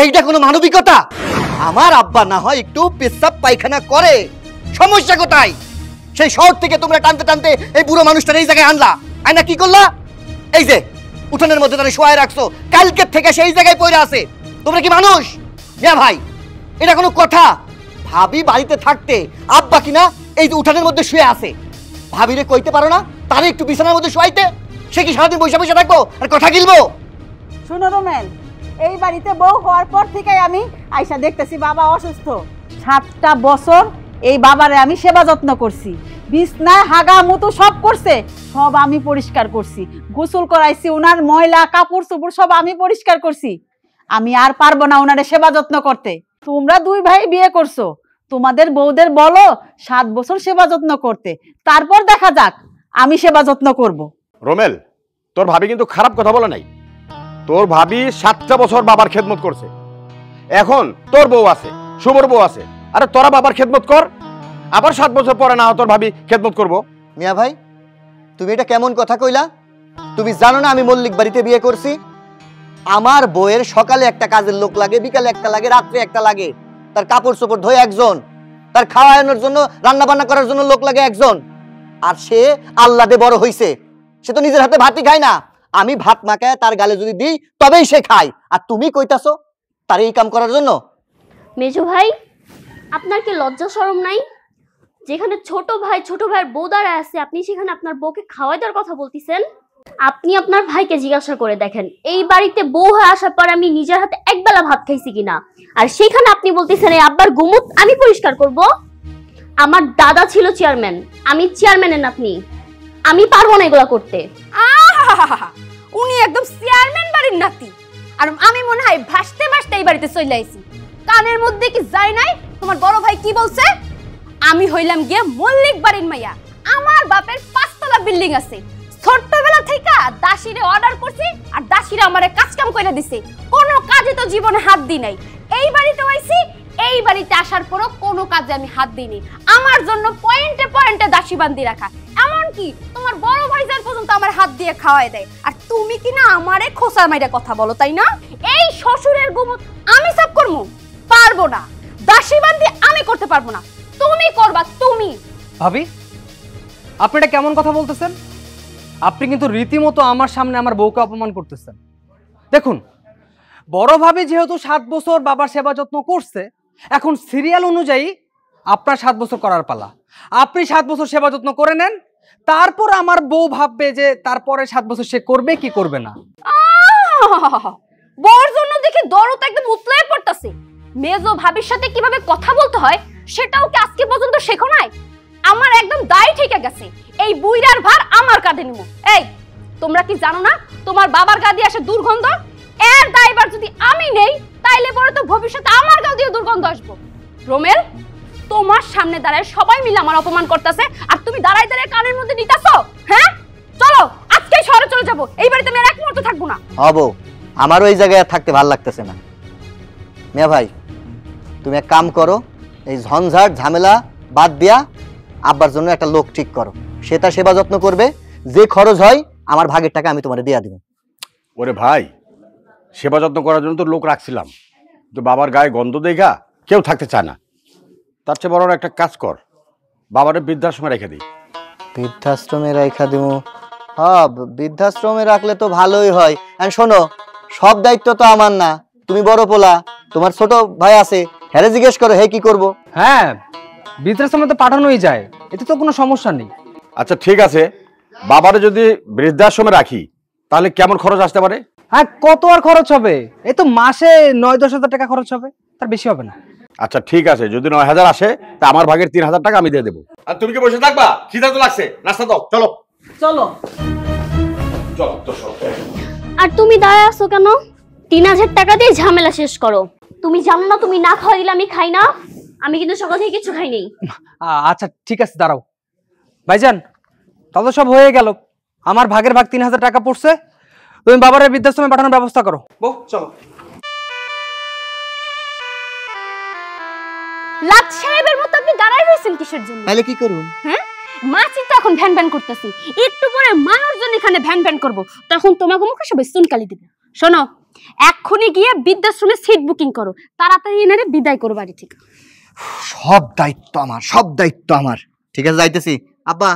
এইটা কোনো মানবিকতা? আমার আব্বা না হয় একটু পেশাব পায়খানা করে, সমস্যা কোথায়? সেই শহর থেকে তোমরা টানতে টানতে এই বুড়ো মানুষটার এই জায়গায় আনলা, আয়না কি করলা? এই যে উঠোনের মধ্যে তারা শোয়ায় রাখছো, কালকের থেকে সেই জায়গায় পড়ে আছে। তোমরা কি মানুষ? মিয়া ভাই, এটা কোনো কথা? ভাবি বাড়িতে থাকতে আব্বা কিনা এই যে উঠানের মধ্যে শুয়ে আছে, ভাবিরে কইতে পারো না তারে একটু বিছানার মধ্যে শুয়াইতে? সে কি সারাদিন বসে বসে থাকবো আর কথা গিলবো? শোনো রোমেন, এই বাড়িতে বউ হওয়ার পর থেকে আমি আয়সা দেখতেছি বাবা অসুস্থ। 7টা বছর এই বাবারে আমি সেবা যত্ন করছি, বিছনায় হাগা মুতো সব করছে, সব আমি পরিষ্কার করছি, গোসল করাইছি, ওনার ময়লা কাপড় চোপড় সব আমি পরিষ্কার করছি। আমি আর পারবো না ওনারে সেবা যত্ন করতে। তোমরা 2 ভাই বিয়ে করছো, তোমাদের বউদের বলো 7 বছর সেবা যত্ন করতে, তারপর দেখা যাক আমি সেবা যত্ন করব। রোমেল, তোর ভাবি কিন্তু খারাপ কথা বলে নাই। তোর ভাবি 7টা বছর বাবার খেদমত করছে, এখন তোর বউ আছে, শুভর বউ আছে, আরে তোরা বাবার খেদমত কর, আবার 7 বছর পরে না তোর ভাবি খেদমত করবো। মিয়া ভাই, তুমি এটা কেমন কথা কইলা? তুমি জানো না আমি মল্লিক বাড়িতে বিয়ে করছি? আমার বউয়ের সকালে একটা কাজের লোক লাগে, বিকালে একটা লাগে, রাত্রে একটা লাগে, তার কাপড় চোপড় ধোয় একজন, তার খাওয়ানোর জন্য রান্না বান্না করার জন্য লোক লাগে একজন। আর সে আল্লাদে বড় হইছে, সে তো নিজের হাতে ভাতই খায় না। আমি ভাত মাখায় তার গালে যদি দিই তবেই সে খায়, আর তুমি কইতাছো তার এই কাম করার জন্য? মেজো ভাই, আপনার কি লজ্জা শরম নাই? যেখানে ছোট ভাইয়ের বউ দাঁড়ায় আছে, আপনি সেখানে আপনার বউকে খাওয়াই দেওয়ার কথা বলতেছেন? আপনি আপনার ভাইকে জিজ্ঞাসা করে দেখেন, এই বাড়িতে বউ হয়ে আসার পর আমি নিজের হাতে একবেলা ভাত খাইছি কিনা। আর সেখানে আপনি বলতেছেন এই আব্বার গুমুত আমি পরিষ্কার করব? আমার দাদা ছিল চেয়ারম্যান, আমি চেয়ারম্যানের নাতনি, আমি পারবো না এগুলা করতে। উনি একদম চেয়ারম্যান বাড়ির নাতি, আর আমি মনে হয় ভাসতে ভাসতে এই বাড়িতে চলে আইছি। কানের মধ্যে কি যায় নাই তোমার বড় ভাই কি বলছে? আমি হইলাম গিয়ে মল্লিক বাড়ির মাইয়া, আমার বাপের 5 তলা বিল্ডিং আছে। ছোট্টবেলা থেকে দাসীরে অর্ডার করছি, আর দাসীরা আমারে কাজ কাম করে দিছে, কোনো কাজে তো জীবনে হাত দি নাই। এই বাড়িতে আইছি, এই বাড়িতে আসার পরও কোনো কাজে আমি হাত দিইনি। আমার জন্য পয়েন্টে পয়েন্টে দাসী বান্ধি রাখা, এমনকি তোমার বড় ভাইজান পর্যন্ত আমার হাত দিয়ে খাওয়াই দেয়। আর তুমি কি না আমারে খোসার মাইরা কথা বলো, তাই না? এই শ্বশুরের গুমত আমি সব করবো? পারবো না, দাসী বান্ধি আমি করতে পারবো না, তুমি করবা। তুমি ভাবি, আপনি এটা কেমন কথা বলতেছেন? আপনি কিন্তু রীতিমতো আমার সামনে আমার বউকে অপমান করতেছেন। দেখুন, বড় ভাবি যেহেতু 7 বছর বাবার সেবা যত্ন করছে, এখন সিরিয়াল অনুযায়ী আপনার 7 বছর করার পালা। আপনি 7 বছর সেবা যত্ন করে নেন, তারপর আমার বউ ভাববে যে তারপরে 7 বছর সে করবে কি করবে না। বউর জন্য দেখি দরদ একদম উতলায় পড়তাছে। মেজো ভাবির সাথে কিভাবে কথা বলতে হয় সেটাও কি আজকে পর্যন্ত শেখো নাই? আমার একদম দায় ঠিক গেছে, এই বুইড়ার ভার আমার কাঁধে নিব। এই তোমরা কি জানো না তোমার বাবার গা দিয়ে আসে দুর্গন্ধ? এর দায়বার যদি আমি নেই তাইলে পরে তো ভবিষ্যতে আমার গা দিয়ে দুর্গন্ধ আসবো। রোমেল, তোমার সামনে দাঁড়ায় সবাই মিলে আমার অপমান করতেছে, আর তুমি দাঁড়ায় দাঁড়ায় কানের মধ্যে নিতাছো। হ্যাঁ, চলো আজকে শহরে চলে যাবো, এই বাড়িতে আমি আর এক মুহূর্ত থাকবো না। হবো, আমারও এই জায়গায় থাকতে ভালো লাগতেছে না। মিয়া ভাই, তুমি এক কাম করো, এই ঝঞ্ঝাট ঝামেলা বাদ দিয়া আব্বার জন্য একটা লোক ঠিক করো, সে তার সেবা যত্ন করবে, যে খরচ হয় আমার ভাগের টাকা আমি তোমারে দিয়া দিব। ওরে ভাই, সেবা যত্ন করার জন্য তো লোক রাখছিলাম, তো বাবার গায়ে গন্ধ দেখা কেউ থাকতে চায় না। তার চেয়ে বড় একটা কাজ কর, বাবারে বৃদ্ধাশ্রমে রেখে দিই। বৃদ্ধাশ্রমে রেখা দিব? হ্যাঁ, বৃদ্ধাশ্রমে রাখলে তো ভালোই হয়। আর শোনো, সব দায়িত্ব তো আমার না, তুমি বড় পোলা, তোমার ছোট ভাই আছে, হ্যাঁ জিজ্ঞেস করো হে কি করব। হ্যাঁ, বৃদ্ধাশ্রমে তো পাঠানোই যায়, এতে তো কোনো সমস্যা নেই। আচ্ছা ঠিক আছে, বাবারে যদি বৃদ্ধাশ্রমে রাখি তাহলে কেমন খরচ আসতে পারে? হ্যাঁ, কত আর খরচ হবে? এই তো মাসে 9-10 হাজার টাকা খরচ হবে, তার বেশি হবে না। আচ্ছা ঠিক আছে, যদি 9,000 আসে তা আমার ভাগের 3,000 টাকা আমি দিয়ে দেবো। আর তুমি কি বসে থাকবা? খিদা তো লাগছে, নাস্তা দাও। চলো চলো চলো তো চলো। আর তুমি দাঁড়ায় আছো কেন? 3,000 টাকা দিয়ে ঝামেলা শেষ করো। তুমি জানো না তুমি না খাওয়া দিলে আমি খাই না? আমি কিন্তু সকাল থেকে কিছু খাই নাই। আচ্ছা ঠিক আছে, দাঁড়াও। ভাইজান, তাহলে সব হয়ে গেল, আমার ভাগের ভাগ 3,000 টাকা পড়ছে, তুমি বাবার বৃদ্ধাশ্রমে পাঠানোর ব্যবস্থা করো। বউ চলো। লাট সাহেবের মতো আপনি দাঁড়ায় রয়েছেন কিসের জন্য? তাহলে কি করুন? হ্যাঁ, মাছি তো এখন ভ্যান ভ্যান করতেছি, একটু পরে মানুষজন এখানে ভ্যান ভ্যান করবো, তখন তোমাকে মুখে সবাই চুনকালি দিবে। শোনো, এক্ষুনি গিয়ে বৃদ্ধাশ্রমে সিট বুকিং করো, তাড়াতাড়ি এনে বিদায় করো বাড়ি থেকে। সব দায়িত্ব আমার, সব দায়িত্ব আমার। ঠিক আছে, যাইতেছি। আব্বা,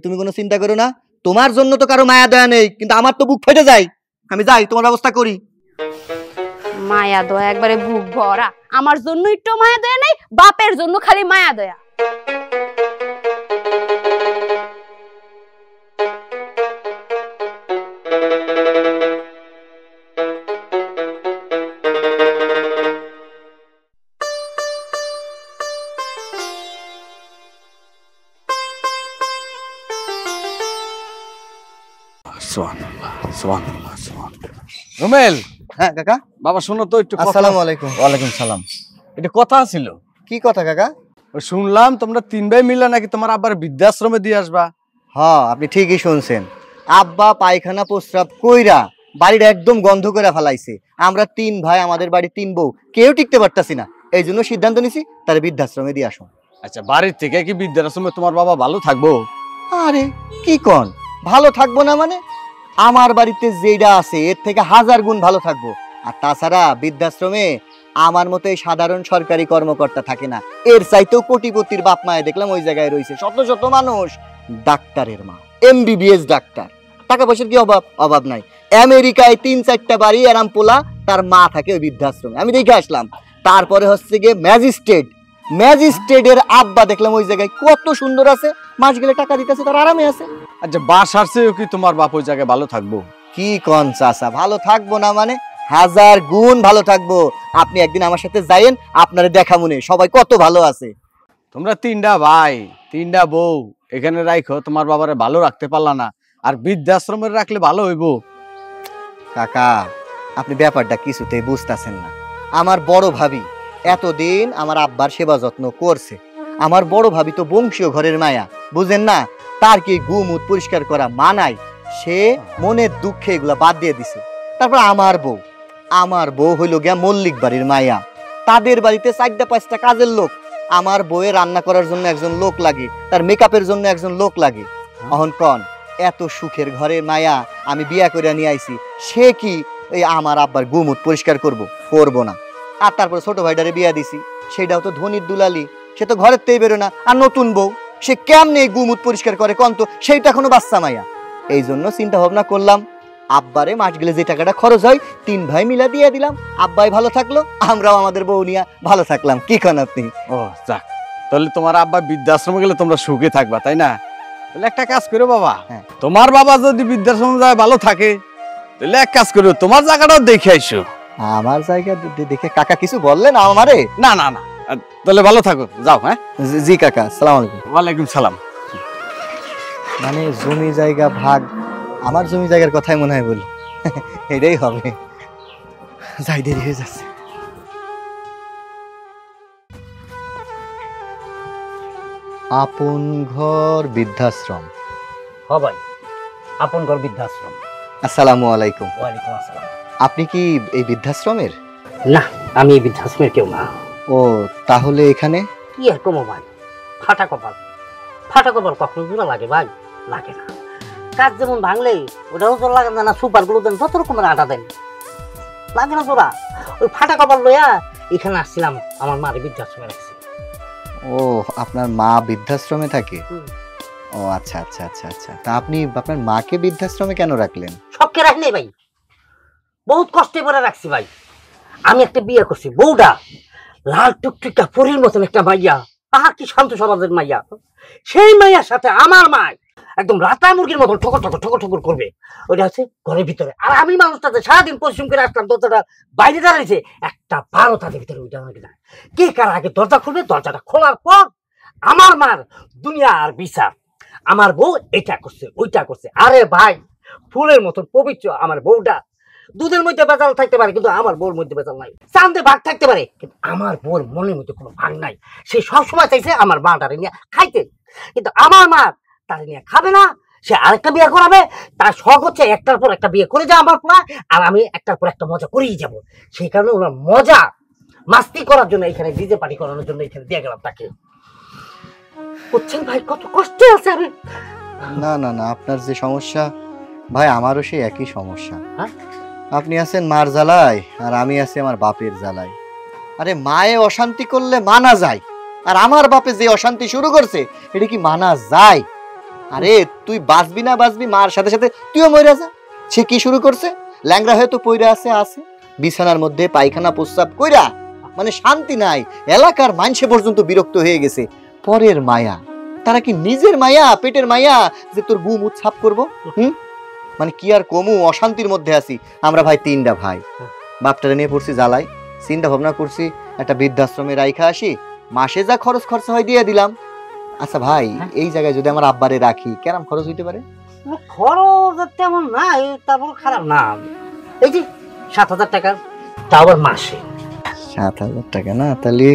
তুমি কোনো চিন্তা করো না, তোমার জন্য তো কারো মায়া দয়া নেই, কিন্তু আমার তো বুক ফেটে যায়। আমি যাই, তোমার ব্যবস্থা করি। মায়া দয়া একবারে বুক ভরা। আমার জন্য একটু মায়া দয়া নেই, বাপের জন্য খালি মায়া দয়া। রুমেল, হ্যাঁ কাকা। বাবা শোনো তো একটু আসসালামু আলাইকুম। ওয়ালাইকুম সালাম। এটা কথা ছিল। কি কথা কাকা? ওই শুনলাম তোমরা 3 ভাই মিলে নাকি তোমার আব্বার বৃদ্ধাশ্রমে দিয়ে আসবা। হ্যাঁ, আপনি ঠিকই শুনছেন। আব্বা পায়খানা প্রস্রাব কইরা বাড়িটা একদম গন্ধ করে ফেলাইছে। আমরা 3 ভাই, আমাদের বাড়ি 3 বউ, কেউ টিকতে পারতাছি না। এই জন্য সিদ্ধান্ত নিছি তার বৃদ্ধাশ্রমে দিয়ে আসো। আচ্ছা, বাড়ির থেকে কি বৃদ্ধাশ্রমে তোমার বাবা ভালো থাকবো? আরে কি কন, ভালো থাকবো না মানে? আমার বাড়িতে যেটা আছে এর থেকে 1000 গুণ ভালো থাকবো। আর তাছাড়া বৃদ্ধাশ্রমে আমার মতো এই সাধারণ সরকারি কর্মকর্তা থাকে না, এর চাইতেও কোটিপতির বাপ মায়ে দেখলাম ওই জায়গায় রয়েছে। শত শত মানুষ, ডাক্তারের মা, MBBS ডাক্তার। টাকা পয়সার কি অভাব? অভাব নাই। আমেরিকায় 3-4টা বাড়ি এরাম পোলা, তার মা থাকে ওই বৃদ্ধাশ্রমে, আমি দেখে আসলাম। তারপরে হচ্ছে গিয়ে ম্যাজিস্ট্রেটের আব্বা দেখলাম ওই জায়গায়, কত সুন্দর আছে, মাস গেলে টাকা দিতেছে, তার আরামে আছে। আচ্ছা, বাসার চেয়েও কি তোমার বাপ ওই জায়গায় ভালো থাকবো? কি কন চাচা, ভালো থাকবো না মানে? 1000 গুণ ভালো থাকবো। আপনি একদিন আমার সাথে যাইয়েন, আপনারে দেখা মনে সবাই কত ভালো আছে। তোমরা 3টা ভাই, 3টা বউ এখানে রাখো, তোমার বাবারে ভালো রাখতে পারলা না, আর বৃদ্ধাশ্রমে রাখলে ভালো হইবো? কাকা, আপনি ব্যাপারটা কিছুতেই বুঝতেছেন না। আমার বড় ভাবি এতদিন আমার আব্বার সেবা যত্ন করছে। আমার বড় ভাবি তো বংশীয় ঘরের মায়া, বুঝেন না? তার কি গুমুত পরিষ্কার করা মানায়? সে মনের দুঃখে এগুলা বাদ দিয়ে দিছে। তারপর আমার বউ হইল গিয়া মল্লিক বাড়ির মায়া। তাদের বাড়িতে 4টা-5টা কাজের লোক। আমার বউয়ে রান্না করার জন্য একজন লোক লাগে, তার মেকআপের জন্য একজন লোক লাগে। অহন কন, এত সুখের ঘরের মায়া আমি বিয়া করে নিয়ে আইছি, সে কি এই আমার আব্বার গুমুত পরিষ্কার করবো না? আর তারপর ছোট ভাইটারে বিয়া দিছি, সেটাও তো ধনির দুলালি, সে তো ঘরের তেই বেরো না। আর নতুন বউ, সে কেমনে গুমুত পরিষ্কার করে কন তো? সেইটা এখনো বাচ্চা মাইয়া। এই জন্য চিন্তা ভাবনা করলাম, আব্বারে মাস গেলে যে টাকাটা খরচ হয় 3 ভাই মিলা দিয়ে দিলাম। আব্বাই ভালো থাকলো, আমরাও আমাদের বউ নিয়ে ভালো থাকলাম। কি কন আপনি? ও যাক, তাহলে তোমার আব্বা বৃদ্ধাশ্রমে গেলে তোমরা সুখে থাকবা, তাই না? তাহলে একটা কাজ করো বাবা, হ্যাঁ। তোমার বাবা যদি বৃদ্ধাশ্রমে যায় ভালো থাকে, তাহলে এক কাজ করো, তোমার জায়গাটাও দেখে আইসো। আমার জায়গা দেখে কাকা কিছু বললেন আমারে? না না না, তাহলে ভালো থাকো, যাও। হ্যাঁ, জি কাকা, আসসালামু আলাইকুম। ওয়ালাইকুম সালাম। মানে জমি জায়গা ভাগ, আমার জমি জায়গার কথাই মনে হয় বলি। এটাই হবে। যাই, দেরি হয়ে যাচ্ছে। আপন ঘর বৃদ্ধাশ্রম। হ ভাই, আপন ঘর বৃদ্ধাশ্রম। আসসালামু আলাইকুম। ওয়ালাইকুম আসসালাম। আপনি কি এই বৃদ্ধাশ্রমের? না, আমি এই বৃদ্ধাশ্রমের কেউ না। ও, তাহলে এখানে কি আর কমো ভাই, ফাটা কপাল। ফাটা কপাল কখনো জোড়া লাগে ভাই? লাগে না। কাজ যেমন ভাঙলে ওটাও জোর লাগে না, সুপার গুলো দেন, যত রকমের আটা দেন, লাগে না জোড়া। ওই ফাটা কপাল লইয়া এখানে আসছিলাম, আমার মারে বৃদ্ধাশ্রমে রাখছি। ও, আপনার মা বৃদ্ধাশ্রমে থাকে? হুম। ও আচ্ছা আচ্ছা আচ্ছা আচ্ছা। তা আপনি আপনার মাকে বৃদ্ধাশ্রমে কেন রাখলেন? সবকে রাখ নেই ভাই, বহুত কষ্টে করে রাখছি ভাই। আমি একটা বিয়ে করছি, বউটা লাল টুকটুকা পরীর মতন একটা মাইয়া, তাহা কি শান্ত সমাজের মাইয়া। সেই মাইয়ার সাথে আমার মা একদম রাতা মুরগির মতন ঠকর ঠকর ঠকর ঠকর করবে। ওইটা হচ্ছে ঘরের ভিতরে। আর আমি মানুষটাতে সারাদিন পরিশ্রম করে আসলাম, দরজাটা বাইরে দাঁড়িয়েছে, একটা 12 তাদের ভিতরে ওইটা আমাকে না। কে কার আগে দরজা খুলবে? দরজাটা খোলার পর আমার মার দুনিয়া আর বিচার। আমার বউ এটা করছে, ওইটা করছে। আরে ভাই, ফুলের মতন পবিত্র আমার বউটা। দুধের মধ্যে বেজাল থাকতে পারে, কিন্তু আমার বউর মধ্যে বেজাল নাই। চাঁদে ভাগ থাকতে পারে, কিন্তু আমার বউর মনের মধ্যে কোনো ভাগ নাই। সে সবসময় চাইছে আমার মাটারে নিয়ে খাইতে, কিন্তু আমার মা তারে নিয়ে খাবে না। সে আরেকটা বিয়ে করাবে, তার শখ হচ্ছে একটার পর একটা বিয়ে করে যায় আমার পোলা, আর আমি একটার পর একটা মজা করেই যাব। সেই কারণে ওনার মজা মাস্তি করার জন্য এখানে ডিজে পার্টি করানোর জন্য এখানে দিয়ে গেলাম তাকে। বুঝছেন ভাই, কত কষ্ট আছে। আমি না না না, আপনার যে সমস্যা ভাই, আমারও সেই একই সমস্যা। হ্যাঁ? আপনি আছেন মার জ্বালায় আর আমি আছি আমার বাপের জ্বালায়। আরে মায়ে অশান্তি করলে মানা যায়, আর আমার বাপে যে অশান্তি শুরু করছে এটা কি মানা যায়? আরে তুই বাঁচবি না বাঁচবি, মার সাথে সাথে তুইও মরে যা। সে কি শুরু করছে? ল্যাংরা হয়তো পইরা আছে বিছানার মধ্যে পায়খানা প্রস্রাব কইরা, মানে শান্তি নাই। এলাকার মানুষে পর্যন্ত বিরক্ত হয়ে গেছে। পরের মায়া, তারা কি নিজের মায়া, পেটের মায়া যে তোর গুম উৎসাপ করবো? মানে কি আর কমু, অশান্তির মধ্যে আছি আমরা ভাই, 3টা ভাই। বাপটারে নিয়ে পড়ছি জ্বালাই, চিন্তা ভাবনা করছি একটা বৃদ্ধাশ্রমে রাইখা আসি, মাসে যা খরচা হয় দিয়ে দিলাম। আচ্ছা ভাই, এই জায়গায় যদি আমার আব্বারে রাখি কেমন খরচ হইতে পারে? খরচ তেমন না, তারপর খারাপ না। এই যে 7,000 টাকা, তাও আবার মাসে। 7,000 টাকা না? তাহলে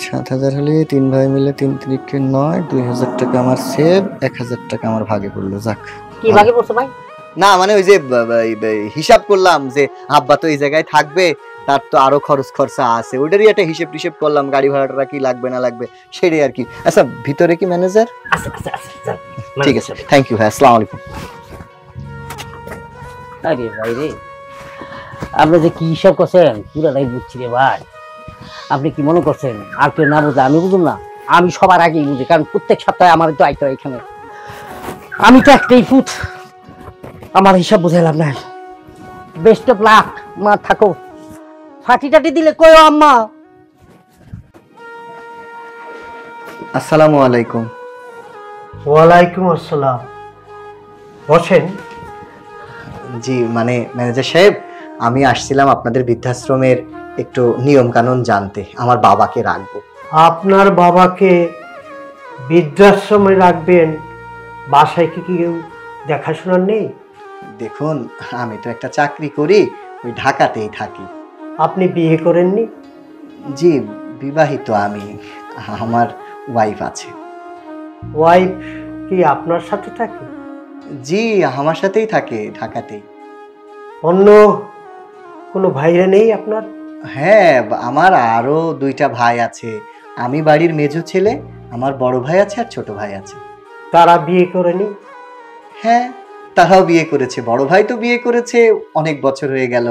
7,000 হলে 3 ভাই মিলে 3 3 9, 2,000 টাকা আমার সেভ, 1,000 টাকা আমার ভাগে পড়লো। যাক। কি ভাগে পড়ছে ভাই? না মানে ওই যে হিসাব করলাম যে আব্বা তো এই জায়গায় থাকবে, তার তো আরো খরচা আছে, ওইটারই একটা হিসেব করলাম, গাড়ি ভাড়াটা কি লাগবে না লাগবে সেটাই আর কি। আচ্ছা ভিতরে কি ম্যানেজার? আচ্ছা, ঠিক আছে, থ্যাংক ইউ ভাই, আসসালামু আলাইকুম। আরে ভাই রে, আপনি যে কি হিসাব করছেন পুরাটাই বুঝছি রে ভাই। আপনি কি মনে করছেন আর কেউ না বুঝে আমি বুঝুন না? আমি সবার আগেই বুঝি, কারণ প্রত্যেক সপ্তাহে আমার তো আইতে হয় এখানে। আমি তো একটাই ফুট, আমার হিসাব বুঝাইলাম না। বেস্ট অফ লাক, মা থাকো। ফাটি টাটি দিলে কই আম্মা? আসসালামু আলাইকুম। ওয়ালাইকুম আসসালাম, বসেন। জি মানে ম্যানেজার সাহেব, আমি আসছিলাম আপনাদের বৃদ্ধাশ্রমের একটু নিয়ম কানুন জানতে, আমার বাবাকে রাখবো। আপনার বাবাকে বৃদ্ধাশ্রমে রাখবেন, বাসায় কি কেউ দেখাশোনার নেই? দেখুন, আমি তো একটা চাকরি করি, ওই ঢাকাতেই থাকি। আপনি বিয়ে করেননি? জি বিবাহিত আমি, আমার ওয়াইফ আছে। ওয়াইফ কি আপনার সাথে থাকে? জি আমার সাথেই থাকে, ঢাকাতেই। অন্য কোনো ভাইরা নেই আপনার? হ্যাঁ, আমার আরো 2টা ভাই আছে। আমি বাড়ির মেজো ছেলে, আমার বড় ভাই আছে আর ছোট ভাই আছে। তারা বিয়ে করেনি? হ্যাঁ তারাও বিয়ে করেছে। বড় ভাই তো বিয়ে করেছে অনেক বছর হয়ে গেল,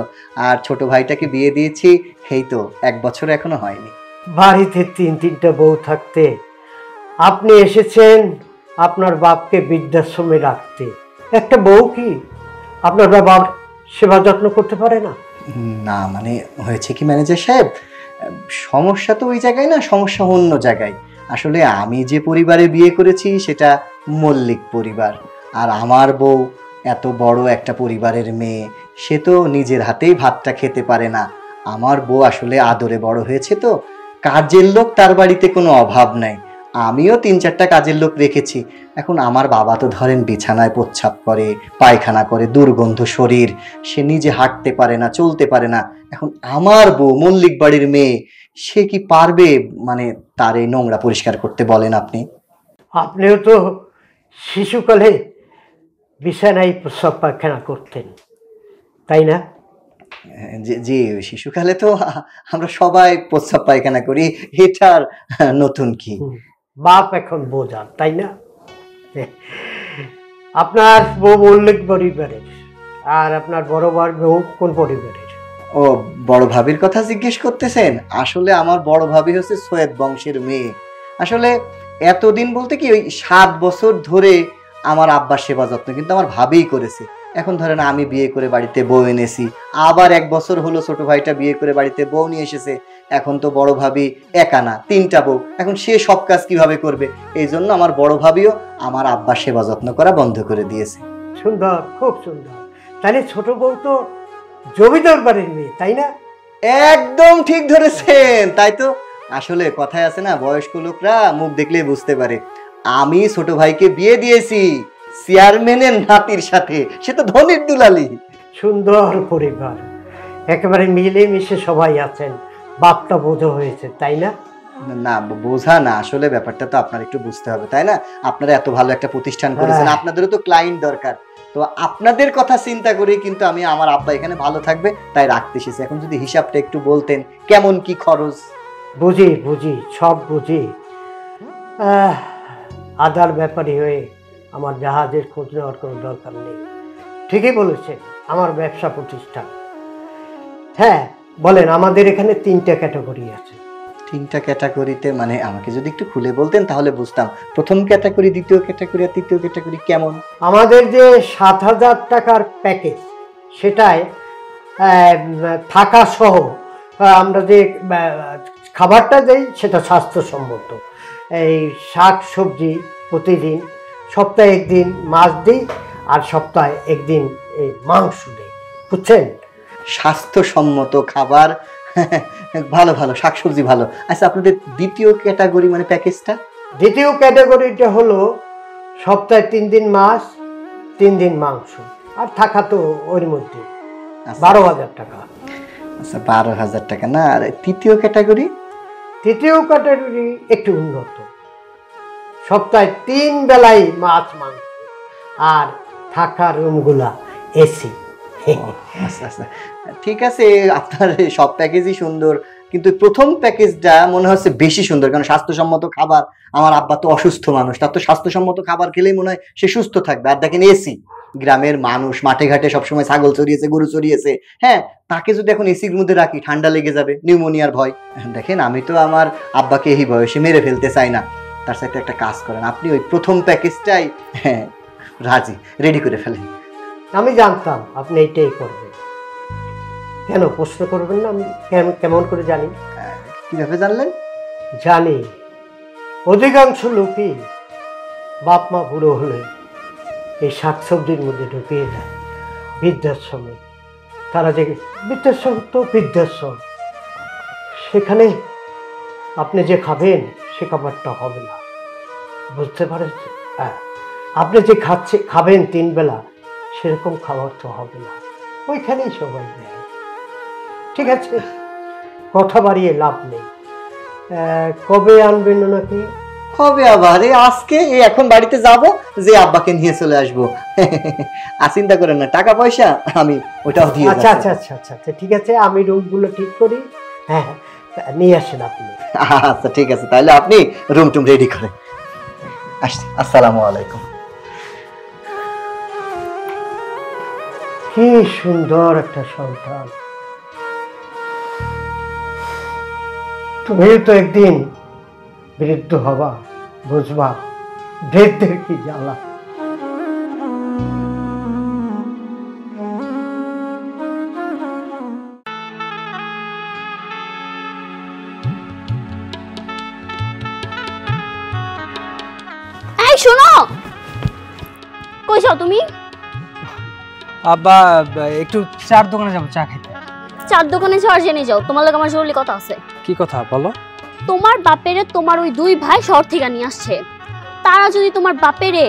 আর ছোট ভাইটাকে বিয়ে দিয়েছি এই তো 1 বছর এখনো হয়নি। বাড়িতে 3-3টা বউ থাকতে আপনি এসেছেন আপনার বাপকে বৃদ্ধাশ্রমে রাখতে। একটা বউ কি আপনার বাবার সেবা যত্ন করতে পারে না? না মানে হয়েছে কি ম্যানেজার সাহেব, সমস্যা তো ওই জায়গায় না, সমস্যা অন্য জায়গায়। আসলে আমি যে পরিবারে বিয়ে করেছি সেটা মল্লিক পরিবার, আর আমার বউ এত বড় একটা পরিবারের মেয়ে, সে তো নিজের হাতেই ভাতটা খেতে পারে না। আমার বউ আসলে আদরে বড় হয়েছে, তো কাজের লোক তার বাড়িতে কোনো অভাব নাই। আমিও 3-4টা কাজের লোক রেখেছি। এখন আমার বাবা তো ধরেন বিছানায় প্রস্রাব করে, পায়খানা করে, দুর্গন্ধ শরীর, সে নিজে হাঁটতে পারে না, চলতে পারে না। এখন আমার বউ মল্লিক বাড়ির মেয়ে, সে কি পারবে মানে তার এই নোংরা পরিষ্কার করতে? বলেন আপনি। আপনিও তো শিশুকালে বিছানায় প্রস্রাব পায়খানা করতেন, তাই না? জি জি, শিশুকালে তো আমরা সবাই প্রস্রাব পায়খানা করি, এটার নতুন কি? বাপ এখন বোঝা, তাই না? আপনার বউ মল্লিক পরিবারের, আর আপনার বড় বউ কোন পরিবারের? ও বড় ভাবির কথা জিজ্ঞেস করতেছেন? আসলে আমার বড় ভাবি হচ্ছে সৈয়দ বংশের মেয়ে। আসলে এতদিন বলতে কি ওই 7 বছর ধরে আমার আব্বার সেবা যত্ন কিন্তু আমার ভাবিই করেছে। এখন ধরেন আমি বিয়ে করে বাড়িতে বউ এনেছি, আবার 1 বছর হলো ছোট ভাইটা বিয়ে করে বাড়িতে বউ নিয়ে এসেছে। এখন তো বড় ভাবি একা না, 3টা বউ, এখন সে সব কাজ কিভাবে করবে? এই জন্য আমার বড় ভাবিও আমার আব্বার সেবা যত্ন করা বন্ধ করে দিয়েছে। সুন্দর, খুব সুন্দর। তাহলে ছোট বউ তো জমিদার বাড়ির মেয়ে, তাই না? একদম ঠিক ধরেছেন। তাই তো, আসলে কথায় আছে না, বয়স্ক লোকরা মুখ দেখলেই বুঝতে পারে। আমি ছোট ভাইকে বিয়ে দিয়েছি চেয়ারম্যানের নাতির সাথে, সে তো ধনির দুলালি। সুন্দর পরিবার, একেবারে মিলে মিশে সবাই আছেন, বাপটা বোঝা হয়েছে, তাই না? না বোঝা না, আসলে ব্যাপারটা তো আপনার একটু বুঝতে হবে, তাই না? আপনারা এত ভালো একটা প্রতিষ্ঠান করেছেন, আপনাদেরও তো ক্লায়েন্ট দরকার। তো আপনাদের কথা চিন্তা করে কিন্তু আমি আমার আব্বা এখানে ভালো থাকবে তাই রাখতে এসেছি। এখন যদি হিসাবটা একটু বলতেন কেমন কি খরচ? বুঝি বুঝি, সব বুঝি। আদার ব্যাপারী হয়ে আমার জাহাজের খোঁজ নেওয়ার কোনো দরকার নেই। ঠিকই বলেছেন, আমার ব্যবসা প্রতিষ্ঠান। হ্যাঁ বলেন, আমাদের এখানে 3টা ক্যাটাগরি আছে। 3টা ক্যাটাগরিতে মানে আমাকে যদি একটু খুলে বলতেন তাহলে বুঝতাম। প্রথম ক্যাটাগরি, দ্বিতীয় ক্যাটাগরি আর তৃতীয় ক্যাটাগরি কেমন? আমাদের যে 7,000 টাকার প্যাকেজ, সেটায় থাকা সহ আমরা যে খাবারটা দেই সেটা স্বাস্থ্যসম্মত। এই শাক সবজি প্রতিদিন, সপ্তাহে একদিন মাছ দিই, আর সপ্তাহে একদিন এই মাংস দিই, বুঝছেন? স্বাস্থ্যসম্মত খাবার, ভালো ভালো, শাকসবজি ভালো। আচ্ছা, আপনাদের দ্বিতীয় ক্যাটাগরি মানে প্যাকেজটা? দ্বিতীয় ক্যাটাগরিটা হলো সপ্তাহে 3 দিন মাছ, 3 দিন মাংস, আর থাকা তো ওর মধ্যে 12,000 টাকা। আচ্ছা, 12,000 টাকা না। আর তৃতীয় ক্যাটাগরি? তৃতীয় ক্যাটাগরি একটু উন্নত, সপ্তাহে 3 বেলাই মাছ মাংস, আর থাকার রুমগুলা এসি। আচ্ছা আচ্ছা, ঠিক আছে, আপনার সব প্যাকেজই সুন্দর, কিন্তু প্রথম প্যাকেজটা মনে হচ্ছে বেশি সুন্দর, কারণ স্বাস্থ্যসম্মত খাবার। আমার আব্বা তো অসুস্থ মানুষ, তার তো স্বাস্থ্যসম্মত খাবার খেলেই মনে হয় সে সুস্থ থাকবে। আর দেখেন এসি, গ্রামের মানুষ মাঠে ঘাটে সবসময় ছাগল চড়িয়েছে, গরু চড়িয়েছে, হ্যাঁ, তাকে যদি এখন এসির মধ্যে রাখি ঠান্ডা লেগে যাবে, নিউমোনিয়ার ভয়। দেখেন, আমি তো আমার আব্বাকে এই বয়সে মেরে ফেলতে চাই না। তার সাথে একটা কাজ করেন, আপনি ওই প্রথম প্যাকেজটাই রাজি রেডি করে ফেলেন। আমি জানতাম আপনি এইটাই করবেন। কেন প্রশ্ন করবেন না? আমি কেমন করে জানি? কিভাবে জানলেন? জানি, অধিকাংশ লোকই বাপ মা বুড়ো হলে এই শাকসবজির মধ্যে ঢুকিয়ে যায় বৃদ্ধাশ্রমে। তারা যে বৃদ্ধাশ্রম, তো বৃদ্ধাশ্রম, সেখানে আপনি যে খাবেন সে খাবারটা হবে না, বুঝতে পারছেন? হ্যাঁ, আপনি যে খাবেন 3 বেলা, সেরকম খাবার তো হবে না, ওইখানেই সবাই দেয়। ঠিক আছে, কথা বাড়িয়ে লাভ নেই। কবে আনবেন নাকি? হবে আবার আজকে, এখন বাড়িতে যাব, যে আব্বাকে নিয়ে চলে আসবো। আর চিন্তা করেন না, টাকা পয়সা আমি ওটাও দিয়ে। আচ্ছা আচ্ছা আচ্ছা আচ্ছা আচ্ছা, ঠিক আছে, আমি রুমগুলো ঠিক করি। হ্যাঁ হ্যাঁ, নিয়ে আসেন আপনি। আচ্ছা ঠিক আছে, তাহলে আপনি রুম টুম রেডি করেন। আসছি, আসসালামু আলাইকুম। কি সুন্দর একটা সন্তান। তুমি তো একদিন বৃদ্ধ হবা, বুঝবা বৃদ্ধের কি জ্বালা। এই শোনো, কই যাও তুমি? আব্বা একটু চার দোকানে যাবো চা খাইতে। চার দোকানে যাওয়ার জেনে যাও, তোমার লাগে আমার জরুরি কথা আছে। কি কথা বলো? তোমার বাপেরে তোমার ওই 2 ভাই শহর থেকে নিয়ে আসছে। তারা যদি তোমার বাপেরে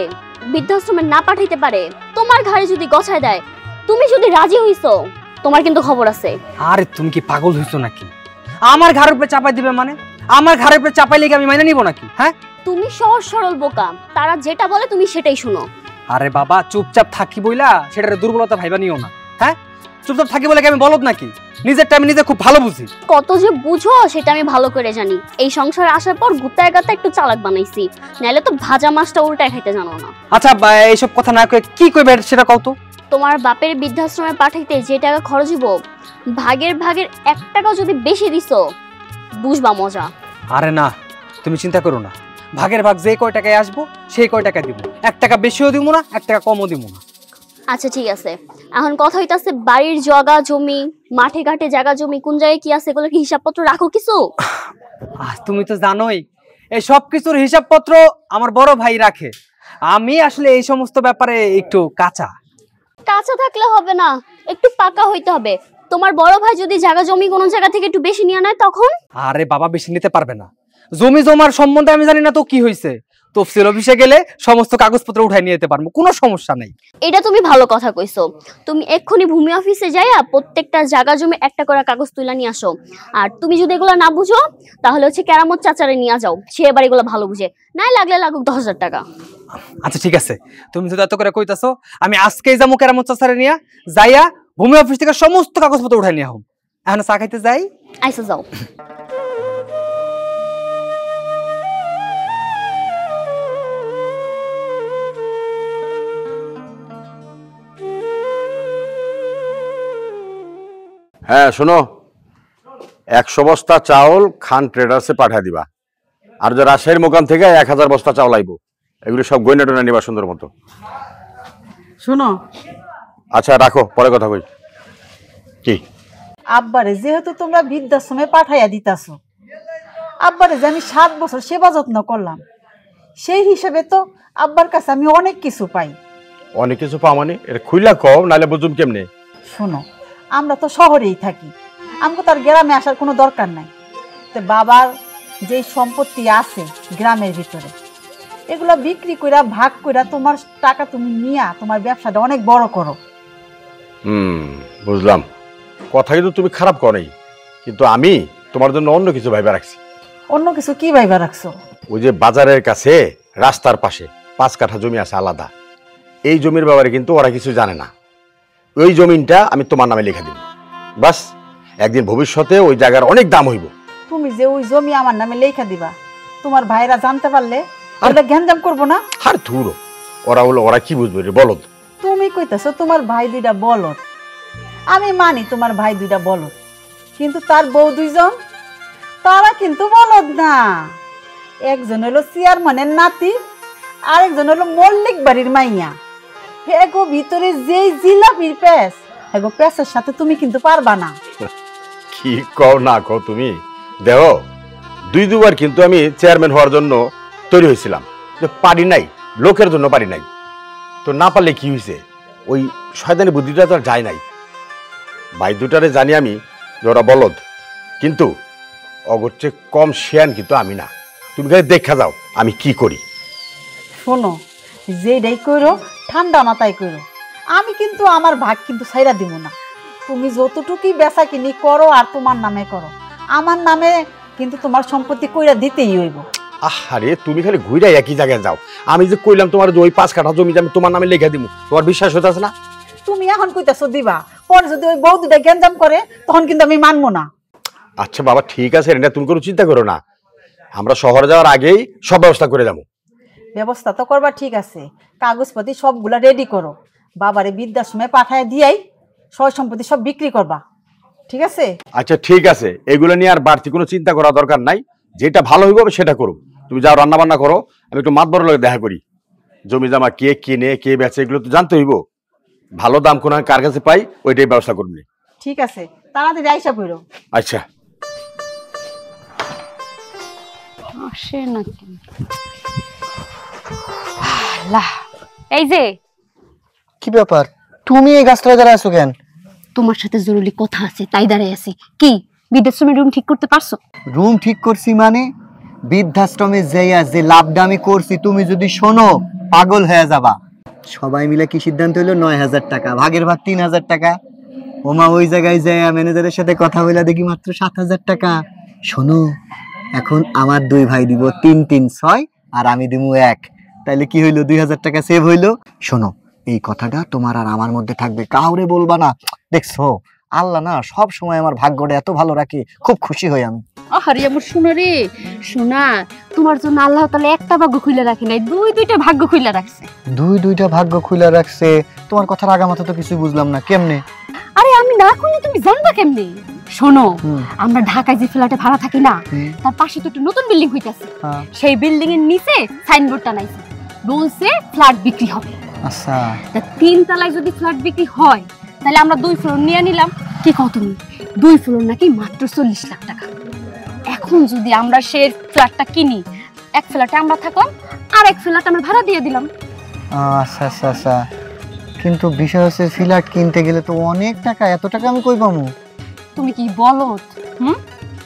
বৃদ্ধাশ্রমে না পাঠাইতে পারে, তোমার ঘাড়ে যদি গছায় দেয়, তুমি যদি রাজি হইছো, তোমার কিন্তু খবর আছে। আরে তুমি কি পাগল হইছো নাকি? আমার ঘাড়ের উপরে চাপাই দিবে মানে? আমার ঘাড়ের উপরে চাপাইলে কি আমি মাইনে নিব নাকি? হ্যাঁ, তুমি সহজ সরল বোকা, তারা যেটা বলে তুমি সেটাই শুনো। আরে বাবা, চুপচাপ থাকি বইলা সেটার দুর্বলতা ভাইবা নিও না। হ্যাঁ, চুপচাপ থাকি বলে কি আমি বলদ নাকি? নিজের টাইম নিজে খুব ভালো বুঝি। কত যে বুঝো সেটা আমি ভালো করে জানি। এই সংসারে আসার পর গুতায় গাতা একটু চালাক বানাইছি, নাইলে তো ভাজা মাছটা উল্টায় খাইতে জানো না। আচ্ছা, এইসব কথা না কয়ে কি কইবে সেটা কও তো। তোমার বাপের বৃদ্ধাশ্রমে পাঠাইতে যে টাকা খরচ হইব, ভাগের 1 টাকাও যদি বেশি দিছো, বুঝবা মজা। আরে না, তুমি চিন্তা করো না, ভাগের ভাগ যে কয় টাকায় আসবো সেই কয় টাকা দিব। 1 টাকা বেশিও দিব না, 1 টাকা কমও দিব না। আচ্ছা ঠিক আছে, এখন কথা হইতাছে বাড়ির জায়গা জমি, মাঠে ঘাটে জায়গা জমি কোন জায়গায় কি আছে, এগুলো কি হিসাবপত্র রাখো কিছু? তুমি তো জানোই এই সব কিছুর হিসাবপত্র আমার বড় ভাই রাখে। আমি আসলে এই সমস্ত ব্যাপারে একটু কাঁচা। কাঁচা থাকলে হবে না, একটু পাকা হইতে হবে। তোমার বড় ভাই যদি জায়গা জমি কোনো জায়গা থেকে একটু বেশি নিয়ে নেয় তখন? আরে বাবা, বেশি নিতে পারবে না। জমি জমার সম্বন্ধে আমি জানি না তো কি হয়েছে, তফসিল অফিসে গেলে সমস্ত কাগজপত্র উঠাই নিয়ে যেতে পারবো, কোনো সমস্যা নেই। এটা তুমি ভালো কথা কইছো। তুমি এক্ষুনি ভূমি অফিসে যাইয়া প্রত্যেকটা জায়গা জমি একটা করে কাগজ তুলে নিয়ে আসো। আর তুমি যদি এগুলো না বুঝো, তাহলে হচ্ছে কেরামত চাচারে নিয়ে যাও, সে এবার এগুলো ভালো বুঝে। নাই লাগলে লাগুক 10,000 টাকা। আচ্ছা ঠিক আছে, তুমি যদি এত করে কইতাছো, আমি আজকেই যাবো কেরামত চাচারে নিয়ে যাইয়া ভূমি অফিস থেকে সমস্ত কাগজপত্র উঠাই নিয়ে হম। এখন চা খাইতে যাই। আইসা যাও। হ্যাঁ শোনো, 100 বস্তা চাউল খান ট্রেডার্সে পাঠিয়ে দিবা। আর যে রাজশাহীর মোকাম থেকে 1000 বস্তা চাউল আইব, এগুলো সব গয়না টয়না নিবা সুন্দর মতো। শোনো, আচ্ছা রাখো, পরে কথা কই। কি আব্বারে যেহেতু তোমরা বৃদ্ধাশ্রমে পাঠাইয়া দিতাছো, আব্বারে যে আমি 7 বছর সেবা যত্ন করলাম, সেই হিসেবে তো আব্বার কাছে আমি অনেক কিছু পাই। অনেক কিছু পাও মানে? এটা খুইলা কও, নাহলে বুঝুম কেমনে। শোনো, আমরা তো শহরেই থাকি, আমাকে তো আর গ্রামে আসার কোনো দরকার নাই। তো বাবার যেই সম্পত্তি আছে গ্রামের ভিতরে, এগুলো বিক্রি কইরা ভাগ কইরা তোমার টাকা তুমি নিয়া তোমার ব্যবসাটা অনেক বড় করো। বুঝলাম, কথা কিন্তু তুমি খারাপ করো, কিন্তু আমি তোমার জন্য অন্য কিছু ভাইবা রাখছি। অন্য কিছু কি ভাইবা রাখছো? ওই যে বাজারের কাছে রাস্তার পাশে 5 কাঠা জমি আছে আলাদা, এই জমির ব্যাপারে কিন্তু ওরা কিছু জানে না। ওই জমিনটা আমি তোমার নামে লিখে দিব, বাস। একদিন ভবিষ্যতে ওই জায়গার অনেক দাম হইব। তুমি যে ওই জমি আমার নামে লেখা দিবা, তোমার ভাইরা জানতে পারলে ওটা গ্যাঞ্জাম করবো না? আর ধুরো, ওরা কি বুঝবে রে বলদ। তুমি কইতাছো তোমার ভাই 2টা বলদ, আমি মানি তোমার ভাই 2টা বলদ, কিন্তু তার বউ 2জন, তারা কিন্তু বলদ না। একজন হলো চেয়ারম্যানের নাতি, আরেকজন হলো মল্লিক বাড়ির মাইয়া। এগো ভিতরে যেই জিলাপির প্যাস, এগো প্যাসের সাথে তুমি কিন্তু পারবা না। কি কও না কও তুমি, দেখো 2-2বার কিন্তু আমি চেয়ারম্যান হওয়ার জন্য তৈরি হয়েছিলাম, পারি নাই, লোকের জন্য পারি নাই। তো না পারলে কি হয়েছে, ওই শয়তানি বুদ্ধিটা তো আর যায় নাই। ভাই 2টারে জানি আমি যে ওরা বলদ, কিন্তু অগরচে কম শেয়ান কিন্তু আমি না। তুমি খালি দেখা যাও আমি কি করি। শোনো, যেটাই করো ঠান্ডা মাথায় করো, আমি কিন্তু আমার ভাগ কিন্তু ছাইরা দিব না। তুমি যতটুকুই বেচা কিনি করো আর তোমার নামে করো, আমার নামে কিন্তু তোমার সম্পত্তি কইরা দিতেই হইব। আরে তুমি খালি ঘুরে একই জায়গায় যাও। আমি যে কইলাম তোমার যে ওই 5 কাঠা জমি আমি তোমার নামে লিখে দিব, তোমার বিশ্বাস হইতাছে না? তুমি এখন কইতাছো দিবা, পরে যদি ওই বউ 2টা গ্যাঞ্জাম করে তখন কিন্তু আমি মানবো না। আচ্ছা বাবা ঠিক আছে, এটা তুমি কোনো চিন্তা করো না, আমরা শহরে যাওয়ার আগেই সব ব্যবস্থা করে যাবো। ব্যবস্থা তো করবা ঠিক আছে, কাগজপাতি সবগুলা রেডি করো, বাবারে বৃদ্ধাশ্রমে পাঠায় দিয়াই সয় সম্পত্তি সব বিক্রি করবা, ঠিক আছে? আচ্ছা ঠিক আছে, এগুলো নিয়ে আর বাড়তি কোনো চিন্তা করা দরকার নাই, যেটা ভালো হইব সেটা করো। তুমি যাও রান্না বান্না করো, আমি একটু মাতবরের লগে দেখা করি। জমি জামা কে কিনে কে বেচে এগুলো তো জানতে হইব, ভালো দাম কোন কার কাছে পাই ওইটাই ব্যবস্থা করবি। ঠিক আছে, তাড়াতাড়ি আইসা কইরো। আচ্ছা আসে নাকি? আল্লাহ, এই যে কি ব্যাপার, তুমি এই গাছটা দাঁড়ায় আছো কেন? তোমার সাথে জরুরি কথা আছে তাই দাঁড়াই আছি। কি বৃদ্ধাশ্রমের রুম ঠিক করতে পারছো? রুম ঠিক করছি মানে? বৃদ্ধাশ্রমে যাইয়া যে লাভটা আমি করছি তুমি যদি শোনো পাগল হয়ে যাবা। সবাই মিলে কি সিদ্ধান্ত হইলো 9000 টাকা, ভাগের ভাগ 3000 টাকা। ওমা ওই জায়গায় যাইয়া ম্যানেজারের সাথে কথা বলে দেখি মাত্র 7000 টাকা। শোনো, এখন আমার 2 ভাই দিব 3 3 6 আর আমি দিব 1, তাইলে কি হইলো 2000 টাকা সেভ হইলো। শোনো, এই কথাটা তোমার আর আমার মধ্যে থাকবে, কাউরে বলবা না। দেখছো আল্লাহ না সব সময় আমার ভাগ্যটা এত ভালো রাখে, খুব খুশি হই আমি। আরে আমার সোনা রে সোনা, তোমার জন্য আল্লাহ তাআলা একটা ভাগ্য খুলে রাখে নাই, 2-2টা ভাগ্য খুলে রাখছে। 2-2টা ভাগ্য খুলে রাখছে? তোমার কথার আগামাথা তো কিছু বুঝলাম না, কেমনে? আরে আমি না করলে তুমি জানবা কেমনে? শোনো, আমরা ঢাকায় যে ফ্ল্যাটে ভাড়া থাকি না, তার পাশে তো একটা নতুন বিল্ডিং হইতাছে। সেই বিল্ডিং এর নিচে সাইনবোর্ড টানাইছে, বলছে ফ্ল্যাট বিক্রি হবে। আচ্ছা, তা 3 তলায় যদি ফ্ল্যাট বিক্রি হয় তাহলে আমরা 2 ফ্লোর নিয়ে নিলাম। কি কও তুমি? 2 ফ্লোর নাকি মাত্র 40 লাখ টাকা। এখন যদি আমরা সেই ফ্ল্যাটটা কিনি, এক ফ্ল্যাটে আমরা থাকলাম আর এক ফ্ল্যাট আমরা ভাড়া দিয়ে দিলাম। আচ্ছা আচ্ছা আচ্ছা, কিন্তু বিষয় হচ্ছে ফ্ল্যাট কিনতে গেলে তো অনেক টাকা, এত টাকা আমি কই পাবো? তুমি কি বলো?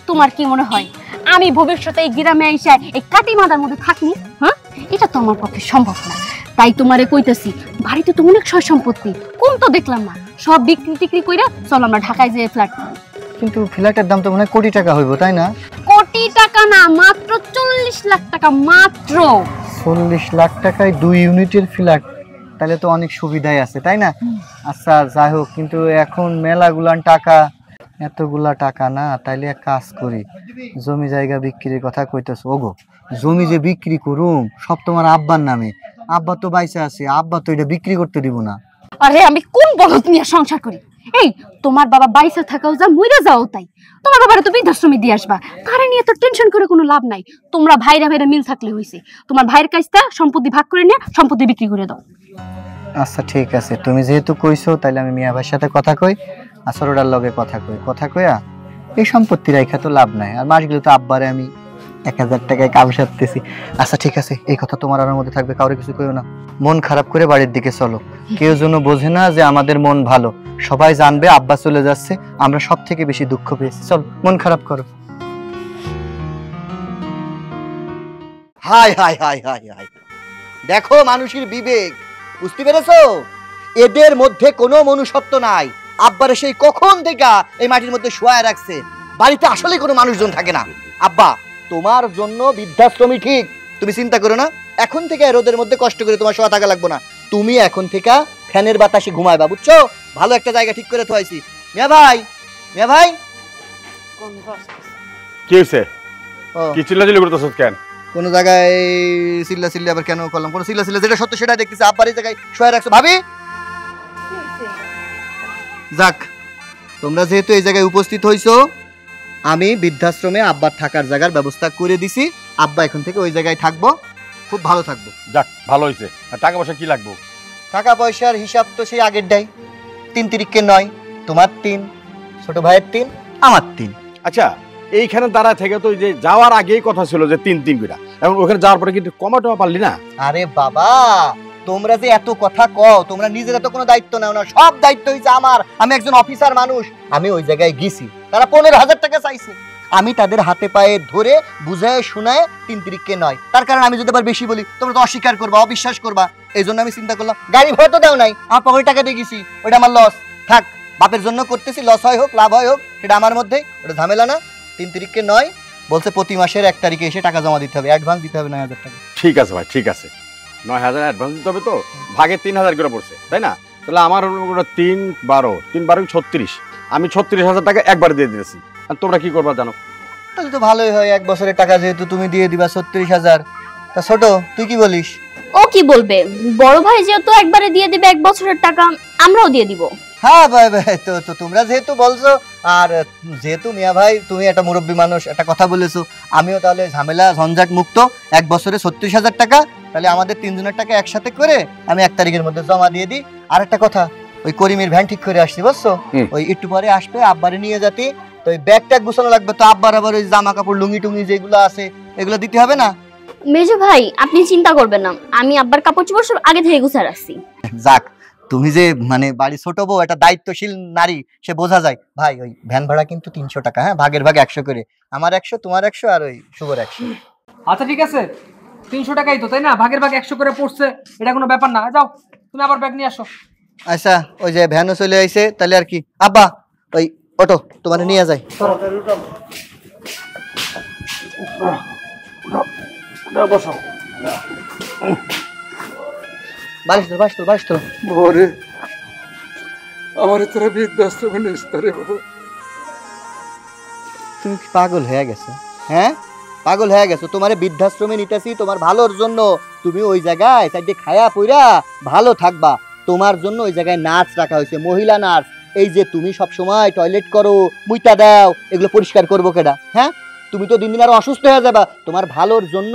তোমার কি মনে হয় আমি ভবিষ্যতে এই গ্রামে আইসা এই কাটি মাদার মধ্যে থাকি? হ্যাঁ, এটা তো আমার পক্ষে সম্ভব না। তাই তোমারে কইতাছি, বাড়িতে তো অনেক সয় সম্পত্তি, কোন তো দেখলাম না, সব বিক্রি টিক্রি কইরা চল আমরা ঢাকায় যেয়ে ফ্ল্যাট। কিন্তু ফ্ল্যাটের দাম তো মনে হয় কোটি টাকা হইব, তাই না? কোটি টাকা না, মাত্র 40 লাখ টাকা, মাত্র 40 লাখ টাকায় 2 ইউনিটের ফ্ল্যাট, তাহলে তো অনেক সুবিধাই আছে, তাই না? আচ্ছা যাই হোক, কিন্তু এখন মেলাগুলান টাকা, এতগুলা টাকা না, তাইলে এক কাজ করি, জমি জায়গা বিক্রির কথা কইতেছো। ওগো, জমি যে বিক্রি করুম সব তোমার আব্বার নামে, আব্বা তো বাইসা আছে, আব্বা তো এটা বিক্রি করতে দিব না। আরে আমি কোন বলদ নিয়ে সংসার করি? এই তোমার বাবা বাইসে থাকাও যা মইরা যাও তাই, তোমার বাবারে তো বৃদ্ধাশ্রমে দিয়ে আসবা, তারে নিয়ে তো টেনশন করে কোনো লাভ নাই। তোমরা ভাইরা ভাইরা মিল থাকলে হইছে, তোমার ভাইয়ের কাছটা সম্পত্তি ভাগ করে নিয়ে সম্পত্তি বিক্রি করে দাও। আচ্ছা ঠিক আছে, তুমি যেহেতু কইছো তাহলে আমি মিয়া ভাইয়ের সাথে কথা কই, আসরোডার লগে কথা কইয়া এই সম্পত্তি রাইখা তো লাভ নাই, আর মাসগুলো তো আব্বারে আমি 1000 টাকায় কাম সারতেছি। আচ্ছা ঠিক আছে, এই কথা তোমার আর মধ্যে থাকবে, কাউরে কিছু কইও না। মন খারাপ করে বাড়ির দিকে চলো, কেউ যেন বোঝে না যে আমাদের মন ভালো, সবাই জানবে আব্বা চলে যাচ্ছে, আমরা সব থেকে বেশি দুঃখ পেয়েছি। চলো, মন খারাপ করো। High high high high high, দেখো মানুষের বিবেক, বুঝতে পেরেছো? এদের মধ্যে কোনো মনুষ্যত্ব নাই। আব্বারে সেই কখন থেকে এই মাটির মধ্যে শোয়ায় রাখছে, বাড়িতে আসলে কোনো মানুষজন থাকে না। আব্বা তোমার জন্য বৃদ্ধাশ্রমী ঠিক, তুমি চিন্তা করো না। এখন থেকে রোদের মধ্যে কষ্ট করে তোমার শোয়া থাকা লাগবে না, তুমি এখন থেকে ফ্যানের বাতাসে ঘুমাইবা, বুঝছো? ভালো একটা জায়গা ঠিক করে থোয়াইছি। মিয়া ভাই, মিয়া ভাই, কি হইছে? কি চিল্লাচিল্লি করতেছস কেন? কোন জায়গায় চিল্লা চিল্লি আবার কেন করলাম? কোন চিল্লা চিল্লা যেটা সত্য সেটা দেখতেছি। আব্বার এই জায়গায় শোয়া রাখছো। ভাবি, যাক, তোমরা যেহেতু এই জায়গায় উপস্থিত হইছো, আমি বৃদ্ধাশ্রমে আব্বার থাকার জায়গার ব্যবস্থা করে দিছি। আব্বা এখন থেকে ওই জায়গায় থাকবো, খুব ভালো থাকবো। যাক, ভালো হইছে। আর টাকা পয়সা কি লাগবে? টাকা পয়সার হিসাব তো সেই আগের ডাই, 3 তিরিকে 9, তোমার 3, ছোট ভাইয়ের 3, আমার 3। আচ্ছা, এইখানে দাঁড়া থেকে তো যে যাওয়ার আগেই কথা ছিল যে 3 করে, এবং ওখানে যাওয়ার পরে কিন্তু কমাটো পারলি না। আরে বাবা, তোমরা যে এত কথা কও, তোমরা নিজেরা তো কোনো দায়িত্ব নাও না, সব দায়িত্ব হইছে আমার। আমি একজন অফিসার মানুষ, আমি ওই জায়গায় গেছি, তারা 15,000 টাকা চাইছে, আমি তাদের হাতে পায়ে ধরে বুঝায় শোনায় 3 তিরিকে 9। তার কারণ আমি যদি আবার বেশি বলি তোমরা তো অস্বীকার করবা, অবিশ্বাস করবা। এই জন্য আমি চিন্তা করলাম, গাড়ি ভাড়া তো দাও নাই, আমার পকেট টাকা দিয়ে গেছি, ওটা আমার লস। থাক, বাপের জন্য করতেছি, লস হয় হোক লাভ হয় হোক সেটা আমার মধ্যে, ওটা ঝামেলা না। 3 তিরিকে 9 বলছে প্রতি মাসের 1 তারিখে এসে টাকা জমা দিতে হবে, অ্যাডভান্স দিতে হবে 9,000 টাকা। ঠিক আছে ভাই, ঠিক আছে, 9,000 অ্যাডভান্স দিতে হবে। তো ভাগে 3,000 করে পড়ছে, তাই না? তাহলে আমার 3 12 36, আমি 36,000 টাকা একবার দিয়ে দিয়েছি। আর তোমরা কি করবা জানো? তাহলে তো ভালোই হয়, 1 বছরের টাকা যেহেতু তুমি দিয়ে দিবা 36,000। তা ছোট, তুই কি বলিস? ও কি বলবে, বড় ভাই যেহেতু একবারে দিয়ে দিবে 1 বছরের টাকা, আমরাও দিয়ে দিব। হ্যাঁ ভাই ভাই, তো তোমরা যেহেতু বলছো, আর যেহেতু মিয়া ভাই তুমি একটা মুরব্বী মানুষ, একটা কথা বলেছো, আমিও তাহলে ঝামেলা ঝঞ্ঝাট মুক্ত, 1 বছরে 36,000 টাকা, তাহলে আমাদের 3 জনের টাকা একসাথে করে আমি 1 তারিখের মধ্যে জমা দিয়ে দিই। আর একটা কথা, ওই করিমের ভ্যান ঠিক করে আসছি, বুঝছো? ওই একটু পরে আসবে, আব্বারে নিয়ে যাতে, তো ওই ব্যাগ ট্যাগ গুছানো লাগবে, তো আব্বার আবার ওই জামা কাপড় লুঙ্গি টুঙ্গি যেগুলো আছে এগুলো দিতে হবে না? মেজো ভাই আপনি চিন্তা করবেন না, আমি আব্বার কাপড় চোপড় সব আগে থেকে গুছিয়ে রাখছি। যাক, তুমি যে মানে বাড়ি ছোট বউ, একটা দায়িত্বশীল নারী, সে বোঝা যায়। ভাই ওই ভ্যান ভাড়া কিন্তু 300 টাকা, হ্যাঁ, ভাগের ভাগ 100 করে, আমার 100, তোমার 100, আর ওই শুভর 100। আচ্ছা ঠিক আছে, 300 টাকাই তো, তাই না? ভাগের ভাগ 100 করে পড়ছে, এটা কোনো ব্যাপার না। যাও, তুমি আবার ব্যাগ নিয়ে আসো। আচ্ছা, ওই যে ভ্যানও চলে আইছে, তাহলে আর কি। আব্বা, ওই অটো তোমার নিয়ে যায়। বালিশ তো, বালিশ তো, বালিশ তো। ভোরে আমার তোরা বৃদ্ধাশ্রমে নিস্তা রে বাবা। তুমি কি পাগল হয়ে গেছো? হ্যাঁ, পাগল হয়ে গেছো? তোমারে বৃদ্ধাশ্রমে নিতেছি তোমার ভালোর জন্য, তুমি ওই জায়গায় চাইতে খায়া পইরা ভালো থাকবা। তোমার জন্য ওই জায়গায় নার্স রাখা হয়েছে, মহিলা নার্স। এই যে তুমি সব সময় টয়লেট করো, মুইতা দাও, এগুলো পরিষ্কার করবো কেডা? হ্যাঁ, তুমি তো দিন দিন আরো অসুস্থ হয়ে যাবা। তোমার ভালোর জন্য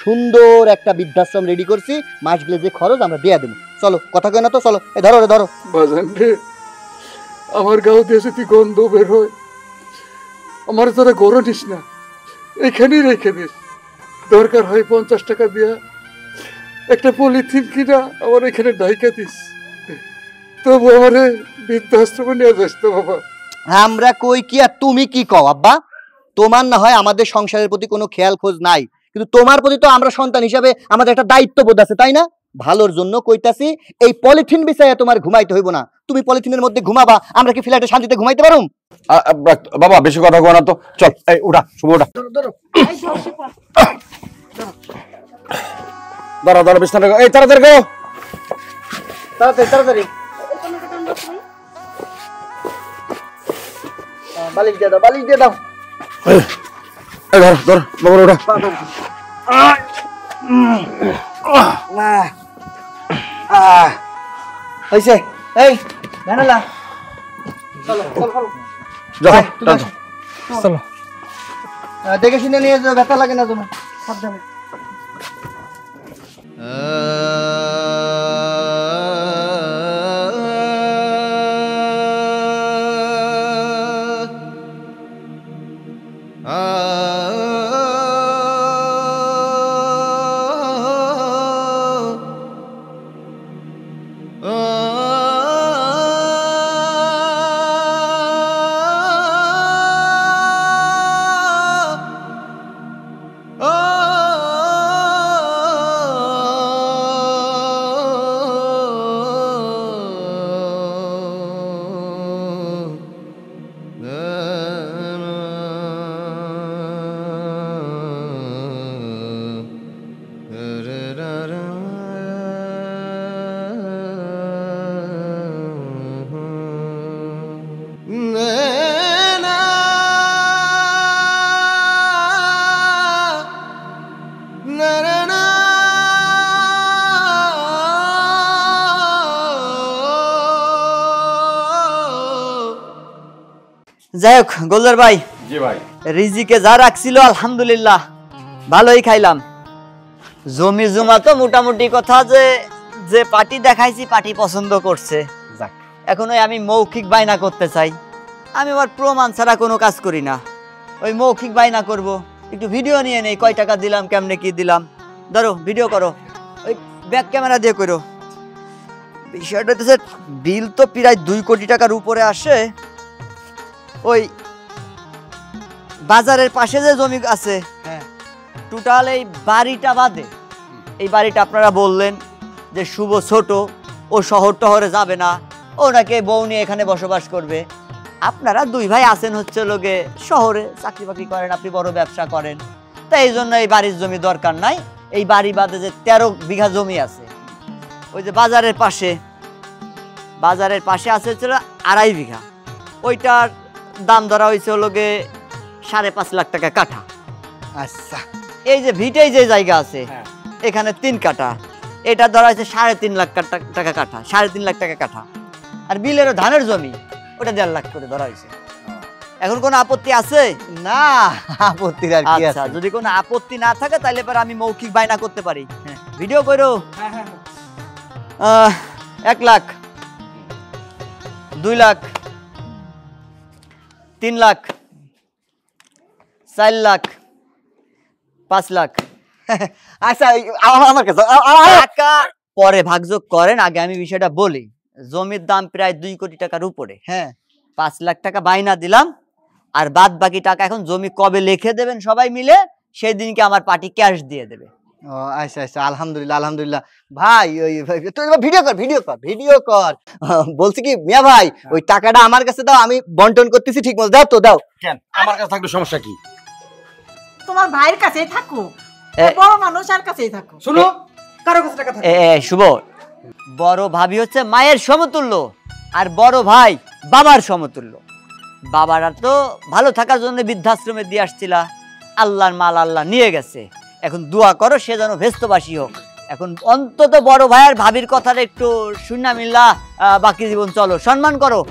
সুন্দর একটা বৃদ্ধাশ্রম রেডি করছি, মাস গেলে যে খরচ আমরা দিয়ে দেবো। চলো, কথা কই না তো, চলো। এ ধরো রে, ধরো। বাজান রে, আমার গাও দিয়ে যদি গন্ধ বের হয়, আমার তোরা গরো নিস না, এখানেই রেখে দিস। দরকার হয় 50 টাকা দিয়া একটা পলিথিন কিনা আমার এখানে ডাইকা দিস, তবু আমারে বৃদ্ধাশ্রমে নিয়ে যাস তো বাবা। আমরা কই কি আর তুমি কি কও আব্বা? তোমার না হয় আমাদের সংসারের প্রতি কোনো খেয়াল খোঁজ নাই, কিন্তু তোমার প্রতি তো আমরা সন্তান হিসাবে আমাদের একটা দায়িত্ববোধ আছে, তাই না? ভালোর জন্য কইতাছি, এই পলিথিন বিছাইয়া তোমার ঘুমাইতে হইব না। তুমি পলিথিনের মধ্যে ঘুমাবা, আমরা কি ফ্ল্যাটে শান্তিতে ঘুমাইতে পারুম? বাবা বেশি কথা কো না তো, চল এই উঠা, শুভ উঠা। দাঁড়া দাঁড়া, বিছানা এই তাড়াতাড়ি গো, তাড়াতাড়ি তাড়াতাড়ি। বালিশ দিয়ে দাও, বালিশ দিয়ে দাও। এই ধর ধর বাবা, উঠা। হইছে, এই ভ্যানালা যাও, টান। চলো। দেখে শুনে নিয়ে যাও, ব্যথা লাগে না তোমার, সাবধানে। যাই হোক গোলদার ভাই, জি ভাই। রিজিকে যা রাখছিল আলহামদুলিল্লাহ ভালোই খাইলাম। জমি জমা তো মোটামুটি কথা যে যে পার্টি দেখাইছি পার্টি পছন্দ করছে। যাক। এখন ওই আমি মৌখিক বায়না করতে চাই। আমি আবার প্রমাণ ছাড়া কোনো কাজ করি না। ওই মৌখিক বায়না করব, একটু ভিডিও নিয়ে নেই, কয় টাকা দিলাম, কেমনে কি দিলাম। ধরো ভিডিও করো, ওই ব্যাক ক্যামেরা দিয়ে করো। বিষয়টা হচ্ছে বিল তো প্রায় 2 কোটি টাকার উপরে আসে। ওই বাজারের পাশে যে জমি আছে, হ্যাঁ, টোটাল এই বাড়িটা বাদে, এই বাড়িটা আপনারা বললেন যে শুভ ছোট, ও শহর টহরে যাবে না, ও নাকি বউ নিয়ে এখানে বসবাস করবে। আপনারা 2 ভাই আছেন হচ্ছে লোকে শহরে চাকরি বাকরি করেন, আপনি বড় ব্যবসা করেন, তাই এই জন্য এই বাড়ির জমি দরকার নাই। এই বাড়ি বাদে যে 13 বিঘা জমি আছে, ওই যে বাজারের পাশে আছে হচ্ছে 2.5 বিঘা, ওইটার দাম ধরা হয়েছে হলো গে 5.5 লাখ টাকা কাঠা। আচ্ছা, এই যে ভিটেই যে জায়গা আছে এখানে 3 কাঠা, এটা ধরা হয়েছে 3.5 লাখ টাকা কাঠা, 3.5 লাখ টাকা কাঠা। আর বিলেরও ধানের জমি ওটা 1.5 লাখ করে ধরা হয়েছে। এখন কোনো আপত্তি আছে? না, আপত্তির আর কি আছে? যদি কোনো আপত্তি না থাকে তাহলে পরে আমি মৌখিক বায়না করতে পারি। ভিডিও করো। 1 লাখ, 2 লাখ, 3 লাখ, 4 লাখ, 5 লাখ। আচ্ছা, আমার কাছে টাকা পরে ভাগযোগ করেন, আগে আমি বিষয়টা বলি। জমির দাম প্রায় 2 কোটি টাকার উপরে। হ্যাঁ, 5 লাখ টাকা বাইনা দিলাম, আর বাদ বাকি টাকা এখন জমি কবে লিখে দেবেন সবাই মিলে, সেই দিনকে আমার পার্টি ক্যাশ দিয়ে দেবে। ও আচ্ছা আচ্ছা, আলহামদুলিল্লাহ আলহামদুলিল্লাহ। ভাই ওই তুই ভিডিও কর। বলছি কি মিয়া ভাই, ওই টাকাটা আমার কাছে দাও, আমি বন্টন করতেছি ঠিক মতো। দাও তো দাও। কেন আমার কাছে থাকলে সমস্যা কি? তোমার ভাইয়ের কাছেই থাকো, বড় মানুষ আর কাছেই থাকো। শুনো, কারো কাছে টাকা থাকে? শুভ, বড় ভাবি হচ্ছে মায়ের সমতুল্য, আর বড় ভাই বাবার সমতুল্য। বাবারা তো ভালো থাকার জন্য বৃদ্ধাশ্রমে দিয়ে আসছিলা, আল্লাহর মাল আল্লাহ নিয়ে গেছে। এখন দোয়া করো সে যেন ভেস্তবাসী হোক। এখন অন্তত বড় ভাইয়ের ভাবির কথাটা একটু শুনা মিল্লা, বাকি জীবন চলো, সম্মান করো।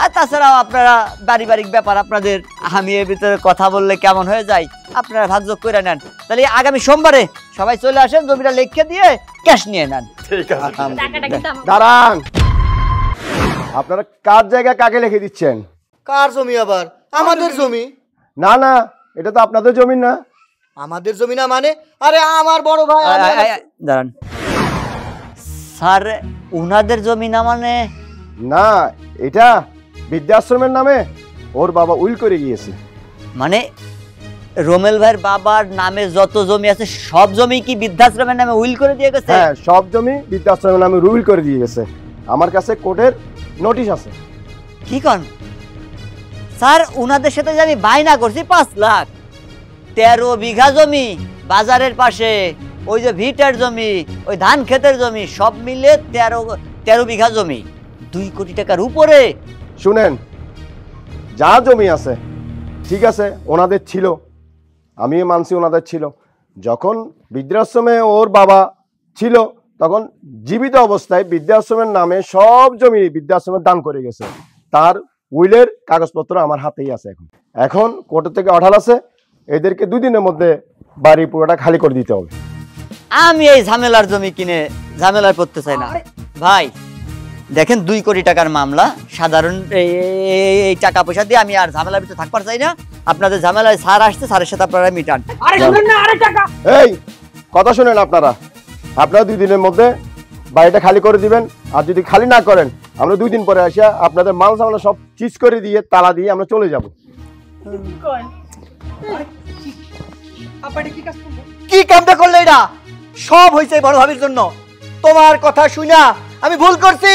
আর তাছাড়াও আপনারা পারিবারিক ব্যাপার আপনাদের, আমি এর ভিতরে কথা বললে কেমন হয়ে যায়, আপনারা ভাগযোগ করে নেন। তাহলে আগামী সোমবারে সবাই চলে আসেন, জমিটা লিখে দিয়ে ক্যাশ নিয়ে নেন। ঠিক আছে। টাকাটা কিন্তু আমার। দাঁড়ান, আপনারা কার জায়গায় কাকে লিখে দিচ্ছেন? কার জমি আবার? আমাদের জমি। না না, এটা তো আপনাদের জমি না। আমাদের জমি না মানে? আরে আমার বড় ভাই। দাঁড়ান স্যার, উনাদের জমি না মানে? না, এটা বৃদ্ধাশ্রমের নামে ওর বাবা উইল করে গিয়েছে। মানে রোমেল ভাইয়ের বাবার নামে যত জমি আছে সব জমি কি বৃদ্ধাশ্রমের নামে উইল করে দিয়ে গেছে? হ্যাঁ, সব জমি বৃদ্ধাশ্রমের নামে উইল করে দিয়ে গেছে। আমার কাছে কোর্টের নোটিশ আছে। কি কন স্যার? উনাদের সাথে যে আমি বায়না করছি 5 লাখ, 13 বিঘা জমি বাজারের পাশে, ওই যে ভিটের জমি, ওই ধান ক্ষেতের জমি, সব মিলে 13 বিঘা জমি, 2 কোটি টাকার উপরে। শুনেন, যা জমি আছে ঠিক আছে, ওনাদের ছিল, আমি মানছি ওনাদের ছিল। যখন বৃদ্ধাশ্রমে ওর বাবা ছিল তখন জীবিত অবস্থায় বৃদ্ধাশ্রমের নামে সব জমি বৃদ্ধাশ্রমের দান করে গেছে। তার উইলের কাগজপত্র আমার হাতেই আছে। এখন এখন কোর্ট থেকে অর্ডার আছে, এদেরকে 2 দিনের মধ্যে বাড়ি পুরোটা খালি করে দিতে হবে। আমি এই ঝামেলার জমি কিনে ঝামেলায় পড়তে চাই না ভাই। দেখেন 2 কোটি টাকার মামলা, সাধারণ এই টাকা পয়সা দিয়ে আমি আর ঝামেলার ভিতরে থাকবার চাই না। আপনাদের ঝামেলায় স্যার আসছে, স্যারের সাথে আপনারা মিটান। এই কথা শুনেন, আপনারা 2 দিনের মধ্যে বাড়িটা খালি করে দিবেন। আর যদি খালি না করেন, আমরা 2 দিন পরে আসিয়া আপনাদের মাল সামলা সব চিজ করে দিয়ে তালা দিয়ে আমরা চলে যাব। কি কামটা করলে? এটা সব হয়েছে বড় ভাবির জন্য। তোমার কথা শুনা আমি ভুল করছি।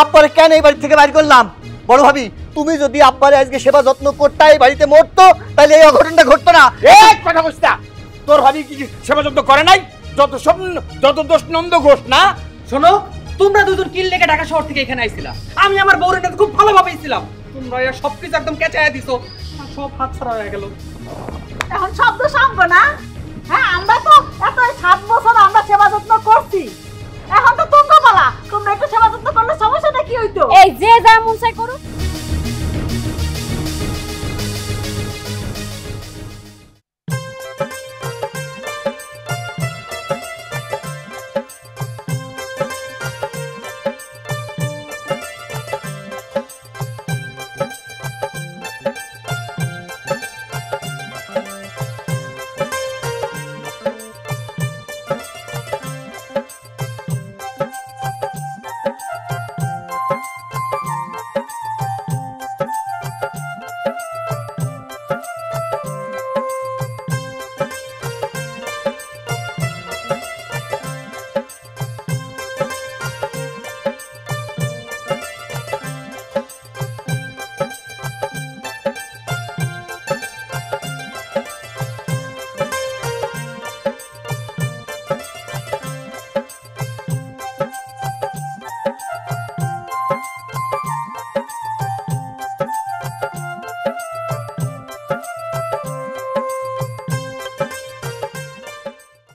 আব্বারে কেন এই বাড়ি থেকে বাইর করলাম? বড় ভাবি, তুমি যদি আব্বারে আজকে সেবা যত্ন করতে এই বাড়িতে মরতো, তাহলে এই অঘটনটা ঘটতো না। এই কথা বুঝতা, তোর ভাবি কি সেবা যত্ন করে নাই? যত দোষ নন্দ ঘোষ না। শোনো, তোমরা দুজন কিল লেগে ঢাকা শহর থেকে এখানে আইছিলা। আমি আমার বউরের সাথে খুব ভালোভাবেই ছিলাম। তোমরা এর সবকিছু একদম কেচায়া দিছো, সব হাত ছাড়া হয়ে গেল। এখন শব্দ সামবো না? হ্যাঁ, আমরা তো এত 7 বছর আমরা সেবা যত্ন করছি। এখন তো তোমরা বলা, তোমরা একটু সেবা যত্ন করলে সমস্যাটা কি হইতো? এই যে যা মন চাই করো,